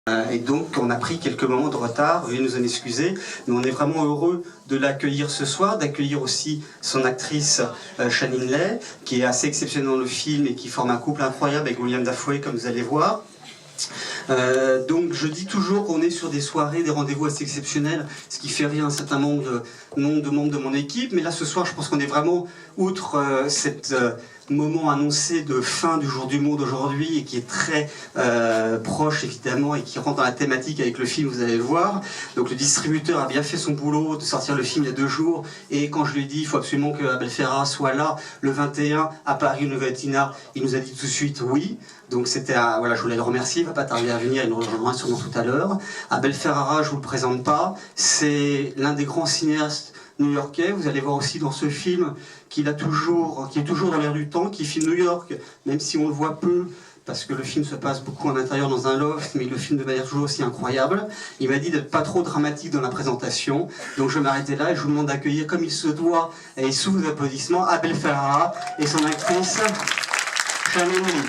Et donc on a pris quelques moments de retard, veuillez nous en excuser, mais on est vraiment heureux de l'accueillir ce soir, d'accueillir aussi son actrice Shannon Lay, qui est assez exceptionnelle dans le film et qui forme un couple incroyable avec William Dafoe, comme vous allez voir. Donc je dis toujours qu'on est sur des soirées, des rendez-vous assez exceptionnels, ce qui fait rire un certain nombre de membres de mon équipe, mais là ce soir je pense qu'on est vraiment, outre cet moment annoncé de fin du jour du monde aujourd'hui et qui est très proche évidemment et qui rentre dans la thématique avec le film, vous allez le voir. Donc le distributeur a bien fait son boulot de sortir le film il y a 2 jours, et quand je lui ai dit il faut absolument que Abel Ferrara soit là le 21 à Paris Novatina, il nous a dit tout de suite oui. Donc c'était voilà, je voulais le remercier, il va pas tarder à venir, il nous rejoindra sûrement tout à l'heure. Abel Ferrara, je vous le présente pas, c'est l'un des grands cinéastes new-yorkais. Vous allez voir aussi dans ce film qui est toujours dans l'air du temps, qui filme New York, même si on le voit peu, parce que le film se passe beaucoup en intérieur dans un loft, mais il le filme de manière toujours aussi incroyable. Il m'a dit d'être pas trop dramatique dans la présentation, donc je vais m'arrêter là et je vous demande d'accueillir comme il se doit, et sous vos applaudissements, Abel Ferrara et son actrice Shannon Lay.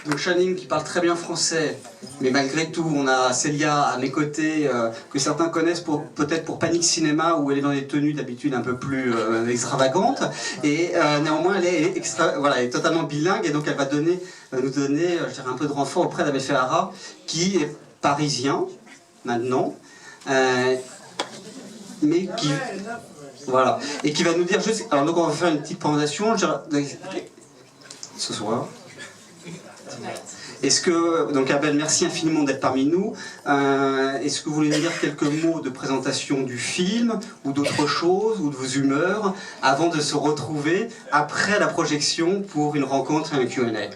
Donc Shannon qui parle très bien français, mais malgré tout on a Célia à mes côtés que certains connaissent peut-être pour Panic Cinéma, où elle est dans des tenues d'habitude un peu plus extravagantes, et néanmoins elle est totalement bilingue, et donc elle va nous donner je dirais, un peu de renfort auprès d'Abel Ferrara, qui est parisien maintenant, mais qui voilà, et qui va nous dire juste, alors donc on va faire une petite présentation ce soir. Est-ce que, donc Abel, merci infiniment d'être parmi nous. Est-ce que vous voulez nous dire quelques mots de présentation du film, ou d'autres choses, ou de vos humeurs, avant de se retrouver après la projection pour une rencontre et un Q&A?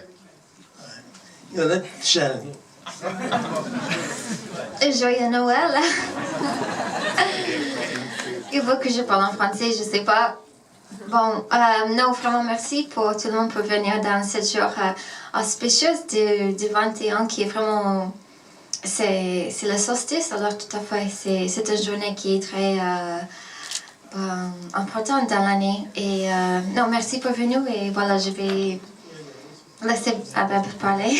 Joyeux Noël. Il faut que je parle en français, je sais pas. Bon, non, vraiment merci pour tout le monde pour venir dans ce jour auspicieux du 21, qui est vraiment, c'est le solstice, alors tout à fait, c'est une journée qui est très importante dans l'année. Et non, merci pour venir, et voilà, je vais laisser Abel parler.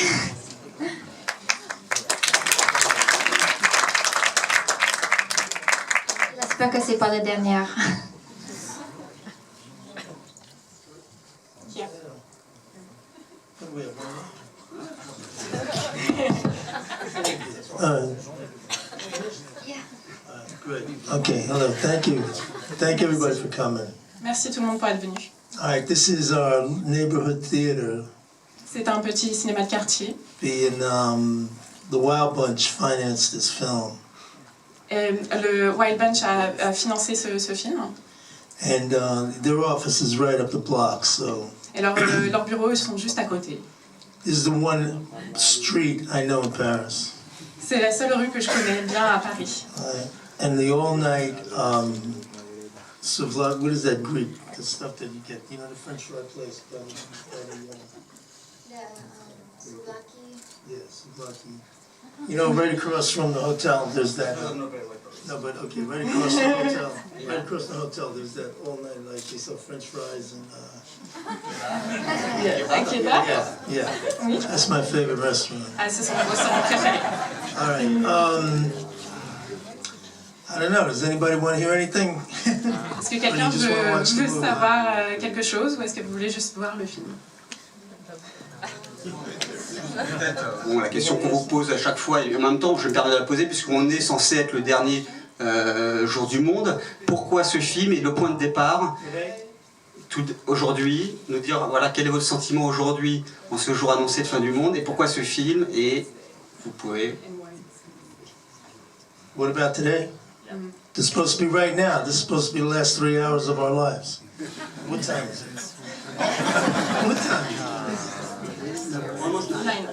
J'espère que c'est pas la dernière. Okay, hello, thank you. Thank everybody for coming. Merci tout le monde pour être venu. All right, this is our neighborhood theater. C'est un petit cinéma de quartier. The Wild Bunch financed this film. Et le Wild Bunch a financé ce film. And their office is right up the block, so. Et leurs bureaux sont juste à côté. This is the one street I know in Paris. C'est la seule rue que je connais bien à Paris. And the all-night souvlaki, what is that Greek, the stuff that you get, you know, the French fry place? Souvlaki. Yes, souvlaki. You know, right across from the hotel, there's that. No, but okay, right across the hotel. Right across the hotel, there's that all-night, like they sell French fries and. Yeah. Oui. That's my favorite restaurant. Ah, c'est son restaurant préféré. All right. I don't know. Does anybody want to hear anything? Est-ce que quelqu'un veut savoir quelque chose, ou est-ce que vous voulez juste voir le film? Bon, la question qu'on vous pose à chaque fois, et en même temps je me permets de la poser puisqu'on est censé être le dernier jour du monde, pourquoi ce film, et le point de départ aujourd'hui, nous dire voilà quel est votre sentiment aujourd'hui en ce jour annoncé de fin du monde, et pourquoi ce film, et vous pouvez... What about today? This is supposed to be right now. This is supposed to be the last 3 hours of our lives. What time is it? What time? Almost 9.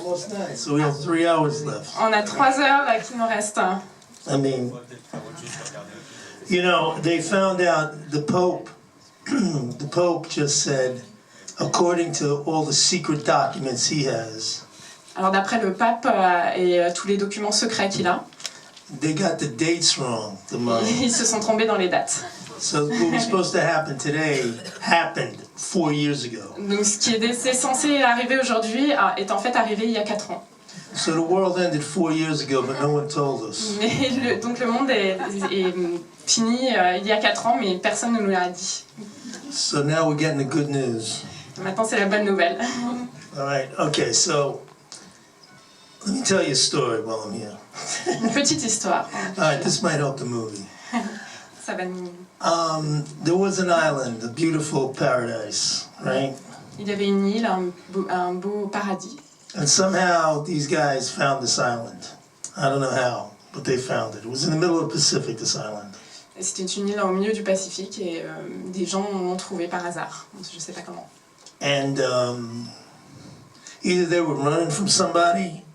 almost 9, so we have 3 hours left. On a 3 heures qui nous restent. I mean, you know, they found out the Pope just said, according to all the secret documents he has, Alors d'après le pape et tous les documents secrets qu'il a, they got the dates wrong. The month. ils se sont trompés dans les dates. So what was supposed to happen today happened 4 years ago. Donc ce qui est censé arriver aujourd'hui est en fait arrivé il y a 4 ans. So the world ended 4 years ago, but no one told us. Mais donc le monde est fini il y a 4 ans, mais personne ne nous l'a dit. So now we're getting the good news. Maintenant c'est la bonne nouvelle. All right, okay, so let me tell you a story while I'm here. Une petite histoire. All right, this might help the movie. Ça va nous... There was an island, a beautiful paradise, right? Il y avait une île, un beau paradis. And somehow these guys found this island. I don't know how, but they found it. It was in the middle of the Pacific, this island. Et c'était une île au milieu du Pacifique et des gens l'ont trouvé par hasard. Je ne sais pas comment. And either they were running from somebody,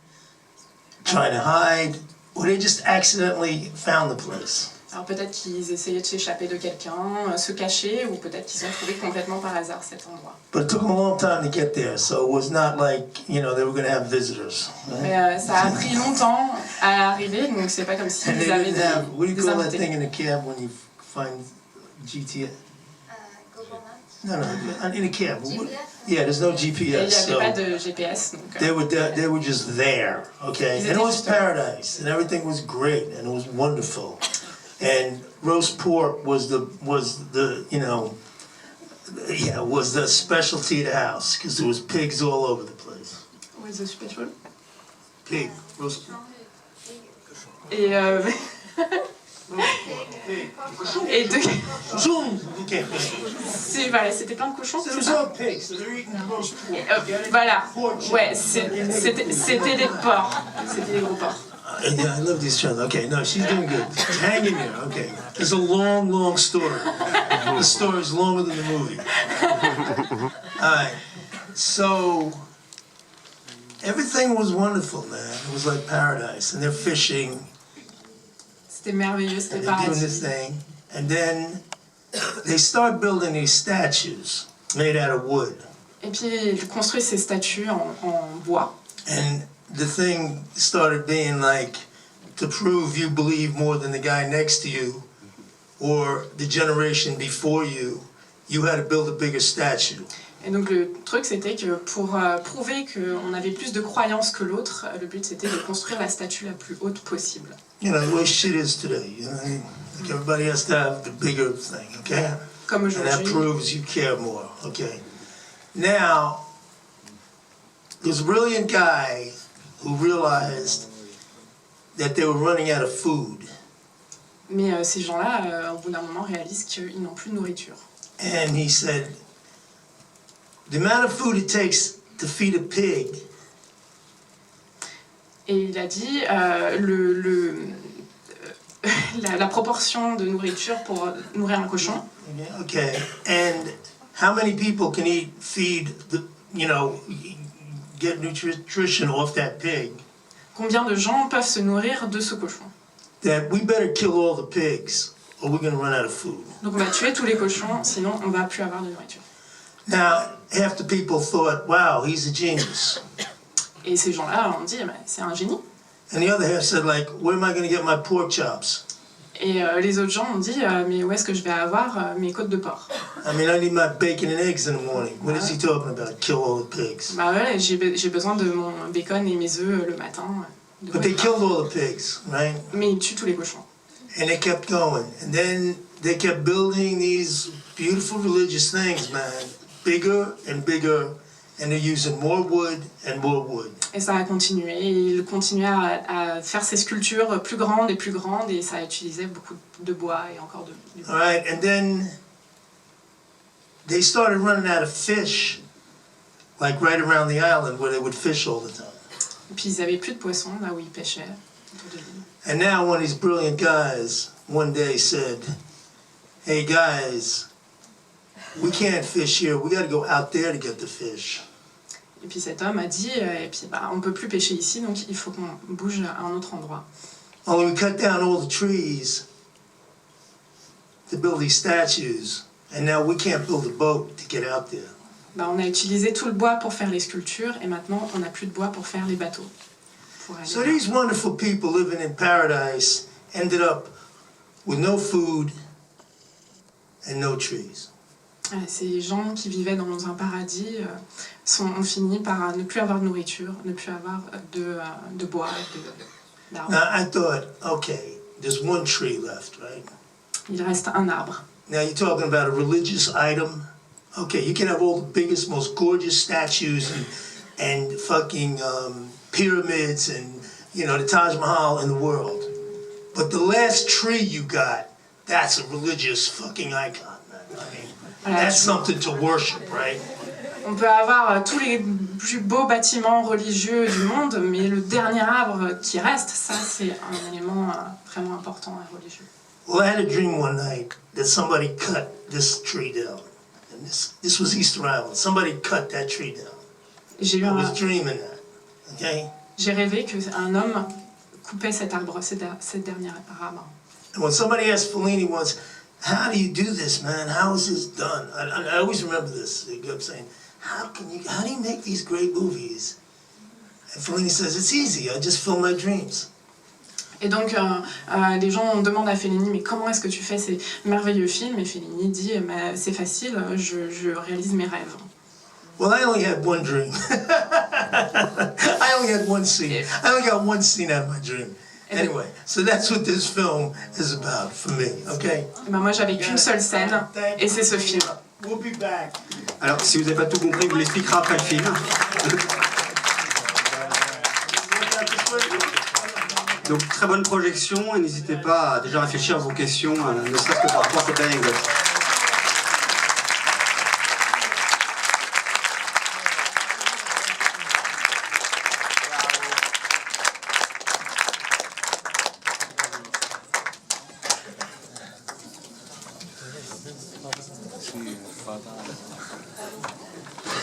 trying to hide, or they just accidentally found the place. Alors peut-être qu'ils essayaient de s'échapper de quelqu'un, se cacher, ou peut-être qu'ils ont trouvé complètement par hasard cet endroit. But it took them a long time to get there, so it was not like, you know, they were going to have visitors. Right? Mais ça a pris longtemps à arriver, donc c'est pas comme And s'ils they avaient didn't have, what do you des call that thing invités. in a cab when you find GTA? No, in a cab. Yeah, there's no Et il GPS, n'y avait so pas de GPS, donc... they were just there, okay? Ils And it étaient was juste là. paradise, and everything was great, and it was wonderful. And roast pork was the you know, yeah, was the specialty of the house, because there was pigs all over the place. With the special. Pig, roast pork. Et... et de... Zoom! Okay, Voilà, c'était plein de cochons, so c'est there's ça? all pigs, so they're eating roast pork. Voilà, ouais, c'était des porcs, c'était des gros porcs. Yeah, I love these children. Okay, no, she's doing good. Hang in there, okay. It's a long, long story. The story's longer than the movie. Alright, so everything was wonderful, man. It was like paradise. And they're fishing, C'était merveilleux, c'était and they're doing paradis. this thing. And then they start building these statues made out of wood. Et puis ils construisent ces statues en bois. And the thing started being like, to prove you believe more than the guy next to you or the generation before you, you had to build a bigger statue. Et donc le truc c'était que pour prouver qu'on avait plus de croyances que l'autre, le but c'était de construire la statue la plus haute possible. You know, the way shit is today, you know, like everybody has to have the bigger thing, okay? Comme And that aujourd'hui. proves you care more, okay? Now, there's a brilliant guy who realized that they were running out of food. Mais ces gens-là, au bout d'un moment, réalisent qu'ils n'ont plus de nourriture. And he said, the amount of food it takes to feed a pig Et il a dit la proportion de nourriture pour nourrir un cochon. okay, and how many people can feed the, you know, get nutrition off that pig? Combien de gens peuvent se nourrir de ce cochon? That we better kill all the pigs or we're going to run out of food. Donc on va tuer tous les cochons, sinon on va plus avoir de nourriture. Now, half the people thought, wow, he's a genius. Et ces gens-là ont dit, c'est un génie. And the other half said, like, where am I going to get my pork chops? Et les autres gens ont dit, mais où est-ce que je vais avoir mes côtes de porc? I mean, I need my bacon and eggs in the morning. What is he talking about? Kill all the pigs. Bah ouais, j'ai besoin de mon bacon et mes œufs le matin. De But quoi they il killed all the pigs, right? Mais ils tuent tous les cochons. And they kept going. And then they kept building these beautiful religious things, man. Bigger and bigger. And they're using more wood and more wood. Et ça a continué. Et ils continuaient à faire ces sculptures plus grandes, et ça utilisait beaucoup de bois et encore de bois. All right, and then they started running out of fish, like right around the island where they would fish all the time. Et puis ils n'avaient plus de poissons là où ils pêchaient. autour de l'île. And now one of these brilliant guys one day said, hey guys, we can't fish here, we gotta go out there to get the fish. Et puis cet homme a dit, et puis on peut plus pêcher ici, donc il faut qu'on bouge à un autre endroit. Only we cut down all the trees to build these statues, and now we can't build a boat to get out there. On a utilisé tout le bois pour faire les sculptures, et maintenant on n'a plus de bois pour faire les bateaux. So these wonderful people living in paradise ended up with no food and no trees. Ces gens qui vivaient dans un paradis ont fini par ne plus avoir de nourriture, ne plus avoir de bois, d'arbres. Now I thought, okay, there's one tree left, right? Il reste un arbre. Now you're talking about a religious item. Okay, you can have all the biggest, most gorgeous statues and fucking pyramids and, you know, the Taj Mahal in the world. But the last tree you got, that's a religious fucking icon, man. I mean, that's something to worship, right? On peut avoir tous les plus beaux bâtiments religieux du monde, mais le dernier arbre qui reste, ça c'est un élément vraiment important et religieux. Well, I had a dream one night that somebody cut this tree down. And this was Easter Island. Somebody cut that tree down. J'ai eu I was dreaming that, okay? J'ai rêvé qu'un homme coupait cet arbre, cette dernière arbre. And when somebody asked Fellini once, how do you do this, man? How is this done? I always remember this. They kept saying, how do you make these great movies? And Fellini says, it's easy. I just film my dreams. Et donc, les gens demandent à Fellini, mais comment est-ce que tu fais ces merveilleux films? Et Fellini dit, c'est facile, je réalise mes rêves. Well, I only had one dream. I only had one scene. I only got one scene out of my dream. Anyway, so that's what this film is about for me, okay? Moi, j'avais qu'une seule scène, et c'est ce film. We'll be back. Alors, si vous n'avez pas tout compris, vous l'expliquera après le film. Donc, très bonne projection, et n'hésitez pas à déjà réfléchir à vos questions, ne serait-ce que par rapport à cette anecdote. Sì, fatale.